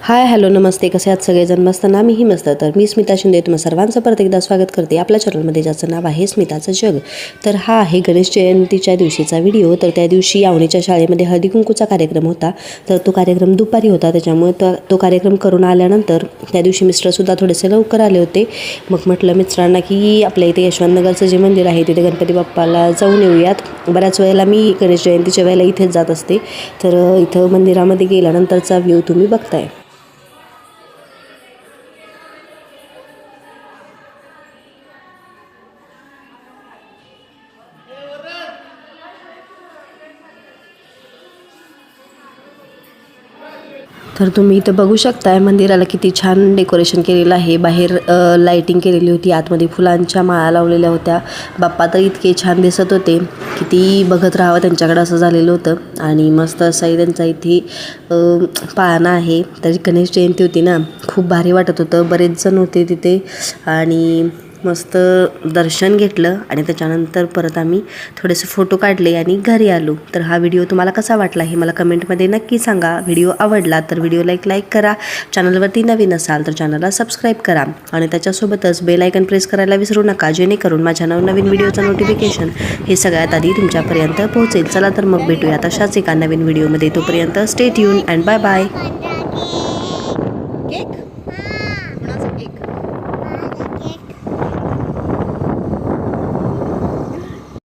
Hi hello नमस्ते, कसे आहात सगळेजण? मस्त ना? मीही मस्त. तर मी स्मिता शिंदे तुम्हा सर्वांचं परत एकदा स्वागत करते आपल्या चॅनलमध्ये, ज्याचं नाव आहे स्मिताचं जग. तर हा आहे गणेश जयंतीच्या दिवशीचा व्हिडिओ. तर त्या दिवशी आवणीच्या शाळेमध्ये हळदी कुंकूचा कार्यक्रम होता. तर तो कार्यक्रम दुपारी होता, त्याच्यामुळे तो कार्यक्रम करून आल्यानंतर त्या दिवशी मिस्टरसुद्धा थोडेसे लवकर आले होते. मग म्हटलं मिस्टरांना की आपल्या इथे यशवंतनगरचं जे मंदिर आहे तिथे गणपती बाप्पाला जाऊन येऊयात. बऱ्याच वेळेला मी गणेश जयंतीच्या वेळेला इथेच जात असते. तर इथं मंदिरामध्ये गेल्यानंतरचा व्ह्यू तुम्ही बघताय. तर तुम्ही इथं बघू शकताय मंदिराला किती छान डेकोरेशन केलेलं आहे. बाहेर लाईटिंग केलेली होती, आतमध्ये फुलांच्या माळा लावलेल्या होत्या. बाप्पा तर इतके छान दिसत होते, किती बघत राहावं त्यांच्याकडे असं झालेलं होतं. आणि मस्त असाही त्यांचा इथे पाळणा आहे. तर गणेश जयंती होती ना, खूप भारी वाटत होतं. बरेच जण होते तिथे आणि मस्त दर्शन घेतलं आणि त्याच्यानंतर परत आम्ही थोडेसे फोटो काढले आणि घरी आलो. तर हा व्हिडिओ तुम्हाला कसा वाटला हे मला कमेंटमध्ये नक्की सांगा. व्हिडिओ आवडला तर व्हिडिओला लाईक करा. चॅनलवरती नवीन असाल तर चॅनलला सबस्क्राईब करा आणि त्याच्यासोबतच बेल आयकन प्रेस करायला विसरू नका, जेणेकरून माझ्या नवनवीन व्हिडिओचं नोटिफिकेशन हे सगळ्यात आधी तुमच्यापर्यंत पोहोचेल. चला तर मग भेटूया तशाच एका नवीन व्हिडिओमध्ये. तोपर्यंत stay tune and bye bye.